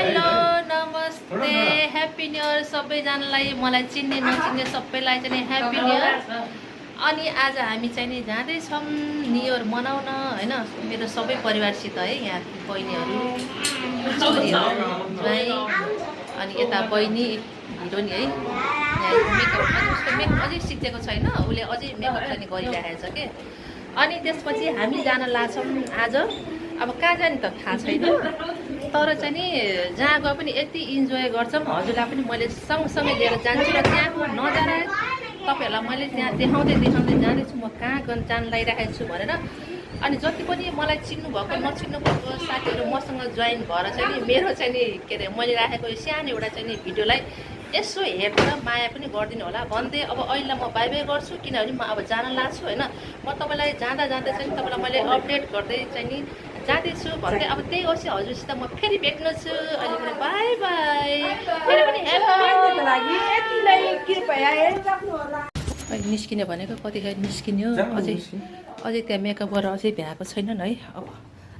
Hello नमस्ते happy new year सबैजनालाई मलाई चिन्ने नचिन्ने सबैलाई चाहिँ ह्याप्पी न्यु इयर। अनि आज हामी चाहिँ नि जाँदैछौँ न्यु इयर मनाउन होइन मेरो सबै परिवारसित है। यहाँ बहिनीहरू छोरीहरू ज्वाइँ अनि यता बहिनी हिरोनी है। यहाँ मेकअप उसको मेकअप अझै सिकेको छैन, उसले अझै मेकअप चाहिँ गरिरहेको छ कि। अनि त्यसपछि हामी जान लाग्छौँ आज। अब कहाँ जाने त थाहा छैन, तर चाहिँ नि जहाँ गए पनि यति इन्जोय गर्छौँ। हजुरलाई पनि मैले सँगसँगै लिएर जान्छु र त्यहाँको नजारा तपाईँहरूलाई मैले त्यहाँ देखाउँदै जाँदैछु म कहाँ जान लागिरहेको छु भनेर। अनि जति पनि मलाई चिन्नु भएको नचिन्नु भएको साथीहरू मसँग जोइन भएर चाहिँ नि मेरो चाहिँ नि के अरे मैले राखेको सानो एउटा चाहिँ नि भिडियोलाई यसो हेरेर माया पनि गरिदिनु होला भन्दै अब अहिले म बाई बाई गर्छु, किनभने म अब जान लाग्छु होइन। म तपाईँलाई जाँदा चाहिँ तपाईँलाई मैले अपडेट गर्दै चाहिँ नि जाँदैछु भन्दै अब त्यही होस् हजुरसित म फेरि भेट्नु छु। अहिले पनि बाई बाई, फेरि पनि निस्किने भनेको कतिखेर निस्किने हो। अझै त्यहाँ मेकअप गरेर अझै भ्याएको छैनन् है। अब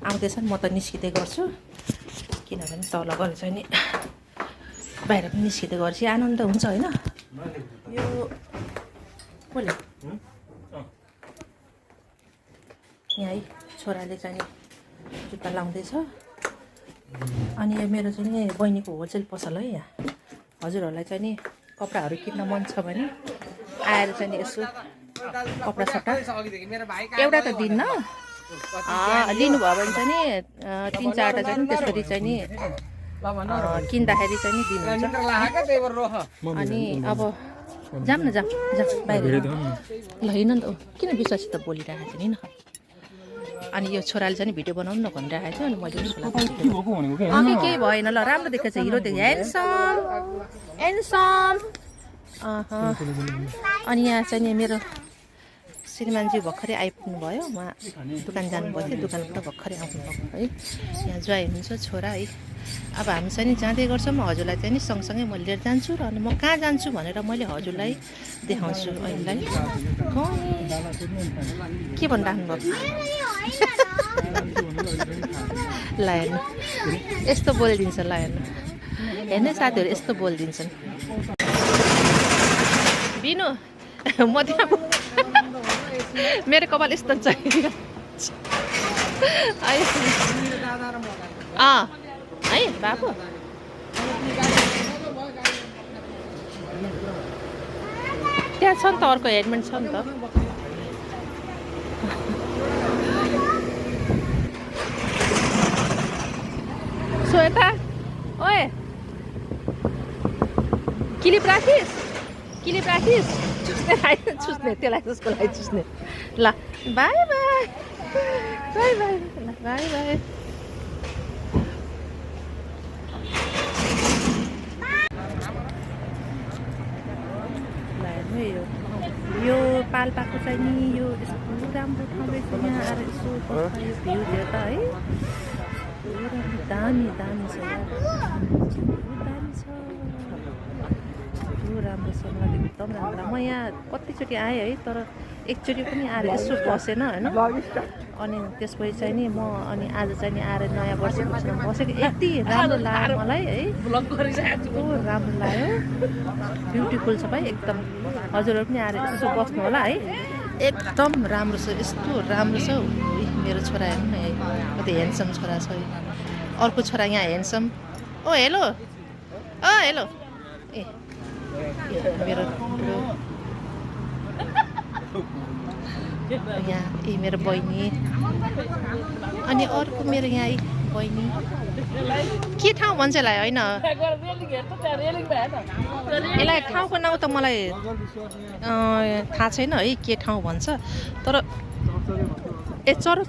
आउँदैछन्, म त निस्किँदै गर्छु, किनभने तल गएर चाहिँ नि बाहिर पनि निस्किँदै गर्छु आनन्द हुन्छ होइन। यो कसले यहाँ है छोराले चाहिँ जुत्ता लाउँदैछ। अनि यो मेरो चाहिँ नि बहिनीको होलसेल पसल है। यहाँ हजुरहरूलाई चाहिँ नि कपडाहरू किन्न मन छ भने आएर चाहिँ नि यसो कपडा सट्टा एउटा त दिन्न, लिनुभयो भने चाहिँ नि 3-4वटा चाहिँ नि त्यसरी चाहिँ नि किन्दाखेरि चाहिँ नि दिनुहुन्छ। अनि अब जाऊँ न बाहिर ल हिँड नि त। किन विश्वासित बोलिरहेको छ नि न। अनि यो छोराले चाहिँ भिडियो बनाउनु न भनिरहेको थियो। अनि मैले उसलाई केही भएन ल, राम्रो देखेको छ, हिरो देख्यो, ह्यान्डसम। अनि यहाँ चाहिँ नि मेरो श्रीमानजी भर्खरै आइपुग्नु भयो। उहाँ दोकान जानुभएको थियो, दोकानबाट भर्खरै आउनुभएको है। यहाँ ज्वाइँ हुनुहुन्छ छोरा है। अब हामी चाहिँ नि जाँदै गर्छौँ। हजुरलाई चाहिँ नि सँगसँगै म लिएर जान्छु र अनि म कहाँ जान्छु भनेर मैले हजुरलाई देखाउँछु। अहिलेलाई के भनिराख्नु भएको ल हेर्नु, यस्तो बोलिदिन्छ ल हेर्नु, हेर्नु साथीहरू यस्तो बोलिदिन्छन्। बिनु म त्यहाँ मेरो कपाल यस्तो चाहियो है बाबु। त्यहाँ छ नि त अर्को हेडमेन्ट छ नि त। श्वेता ओए क्लिप राखिस् चुस्ने त्यसलाई जसको लागि चुस्ने ल। By by by by by by. यो पाल्पाको चाहिँ नि यो यस्तो राम्रो ठाउँ रहेछ। यहाँ आएर यसो यो भ्यू हेर त है, दामी छ यार, दामी छ, राम्रो छ। मलाई एकदम राम्रो। म यहाँ कतिचोटि आएँ है, तर एकचोटि पनि आएर यसो बसेन होइन। अनि त्यसपछि चाहिँ नि म अनि आज चाहिँ नि आएर नयाँ वर्षको बसेको यति राम्रो लाग्यो मलाई है, यस्तो राम्रो लाग्यो, ब्युटिफुल छ भाइ एकदम। हजुरहरू पनि आएर यसो बस्नु होला है, एकदम राम्रो छ, यस्तो राम्रो छ। मेरो छोरा हेर्नु न, कति ह्यान्डसम छोरा छ। अर्को छोरा यहाँ ह्यान्डसम। ओ हेलो हेलो ए मेरो यहाँ मेरो बहिनी। अनि अर्को मेरो यहाँ बहिनी के ठाउँ भन्छ यसलाई होइन, यसलाई ठाउँको नाउँ त मलाई थाहा छैन है के ठाउँ भन्छ। तर ए चरे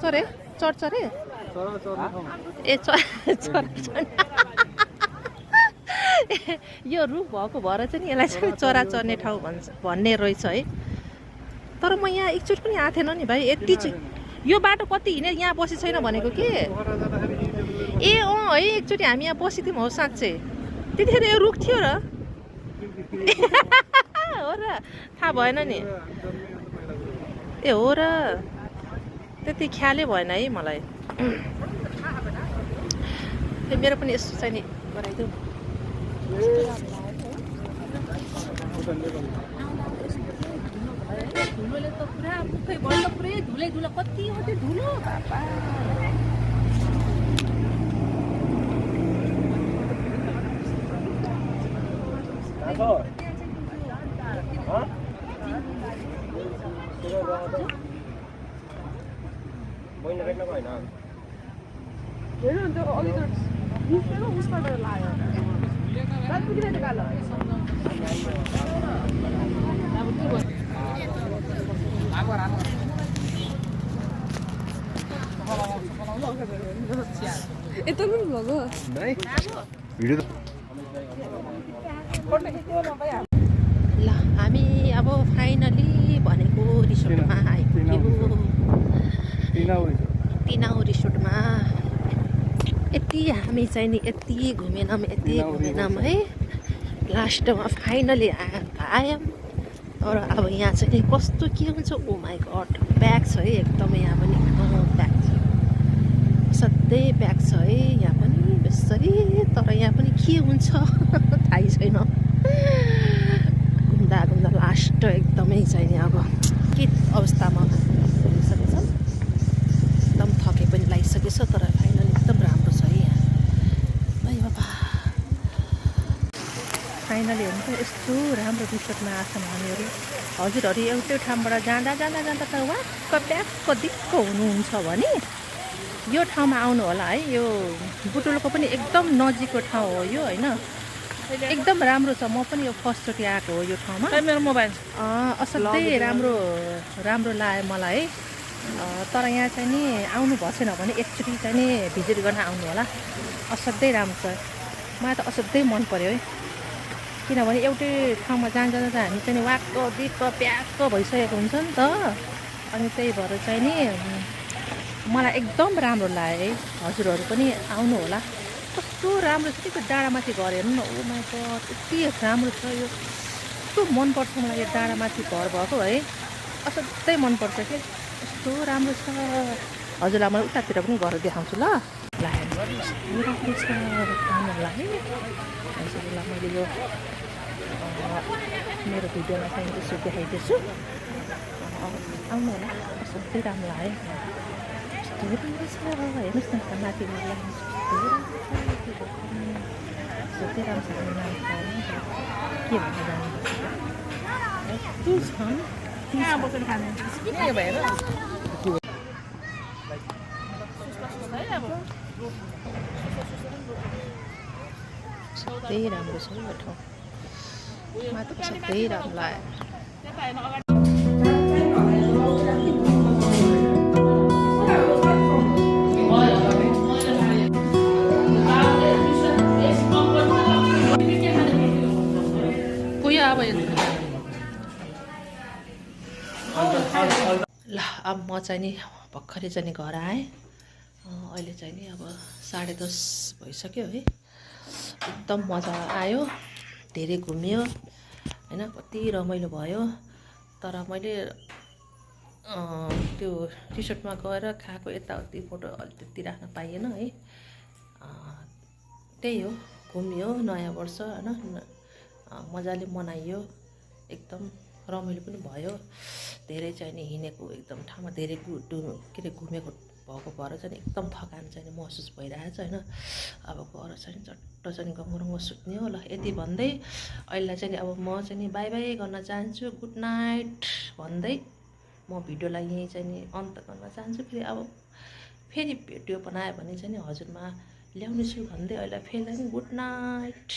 यो रुख भएको भएर चाहिँ नि यसलाई चाहिँ चरा चर्ने ठाउँ भन्ने रहेछ है। तर म यहाँ एकचोटि पनि आएको थिएन नि भाइ। यति यो बाटो कति हिँडेर यहाँ बसी छैन भनेको के। ए है एकचोटि हामी यहाँ बसी थियौँ हो साँच्चै, त्यतिखेर यो रुख थियो र हो र, थाहा भएन नि। ए हो र, त्यति ख्यालै भएन है मलाई। मेरो पनि यस्तो चाहिँ नि गराइदेऊ धुलोले त पुरा मुखै बल्ल पुरै धुलै धुलो कति हो त्यो धुलो बाबा Itu lu bagus. Baik. Video ल हामी अब फाइनली भनेको रिसोर्टमा आइपुग्यौँ तिनाउ रिसोर्टमा यति हामी चाहिँ नि यति घुमेनौँ है लास्टमा फाइनली आयौँ तर अब यहाँ चाहिँ नि कस्तो के हुन्छ ओ माई गड प्याक छ है एकदमै यहाँ पनि प्याक छ सधैँ प्याक छ है यहाँ पनि बेसरी तर यहाँ पनि के हुन्छ थाहै छैन घुम्दा घुम्दा लास्ट एकदमै चाहिँ नि अब के अवस्थामा भइसकेछ एकदम थके पनि लागिसकेछ तर फाइनली एकदम राम्रो छ है यहाँ भाइ बाबा फाइनली हुन्छ यस्तो राम्रो रिसोर्टमा आछौँ हामीहरू हजुरहरू एउटै ठाउँबाट जाँदा त वाक्क प्याक्क दिक्क हुनुहुन्छ भने यो ठाउँमा आउनु होला है यो बुटुलको पनि एकदम नजिकको ठाउँ हो यो होइन एकदम राम्रो छ म पनि यो फर्स्टचोटि आएको हो यो ठाउँमा मेरो मोबाइल असाध्यै राम्रो लाग्यो मलाई है तर यहाँ चाहिँ नि आउनु भएको छैन भने एकचोटि चाहिँ नि भिजिट गर्न आउनु होला असाध्यै राम्रो छ मलाई त असाध्यै मन पर्यो है किनभने एउटै ठाउँमा जाँदा त हामी चाहिँ वाक्क दिक्क प्याक्क भइसकेको हुन्छ नि त अनि त्यही भएर चाहिँ नि मलाई एकदम राम्रो लाग्यो है हजुरहरू पनि आउनु होला कस्तो राम्रो छ त्यो डाँडामाथि घर हेर्नु न ओ माई गड यति राम्रो छ यो कस्तो मनपर्छ मलाई यो डाँडामाथि घर भएको है असाध्यै मनपर्छ कि कस्तो राम्रो छ हजुरलाई मैले उतातिर पनि घर देखाउँछु ल राम्रो छ खानुलाई हजुरलाई मैले यो मेरो भिडियोमा चाहिँ यसो देखाइदिन्छु आउनु होला असाध्यै राम्रो लाग्यो कस्तो राम्रो छ हेर्नुहोस् न माथि सबै राम्रो छ के भन्नु सबै राम्रो छ यो ठाउँ माथि सबै राम्रो लाग्यो ल अब म चाहिँ नि भर्खरै चाहिँ नि घर आएँ अहिले चाहिँ नि अब 10:30 भइसक्यो है एकदम मजा आयो धेरै घुम्यो हैन कति रमाइलो भयो तर मैले त्यो रिसोर्टमा गएर खाएको यताउति फोटो अलि त्यति राख्न पाइएन है त्यही हो घुम्यो नयाँ वर्ष हैन मजाले मनाइयो एकदम रमाइलो पनि भयो धेरै चाहिँ नि हिँडेको एकदम ठाउँमा धेरै के अरे घुमेको भएको भएर चाहिँ एकदम थकान चाहिँ महसुस भइरहेछ हैन अब गएर चाहिँ चट्ट चाहिँ गङ्गरङ्ग सुत्ने हो ल यति भन्दै अहिले चाहिँ अब म चाहिँ नि बाई बाई गर्न चाहन्छु गुड नाइट भन्दै म भिडियोलाई यही चाहिँ नि अन्त गर्न चाहन्छु फेरि भिडियो बनायो भने चाहिँ नि हजुरमा ल्याउनेछु भन्दै अहिले फेरि गुड नाइट।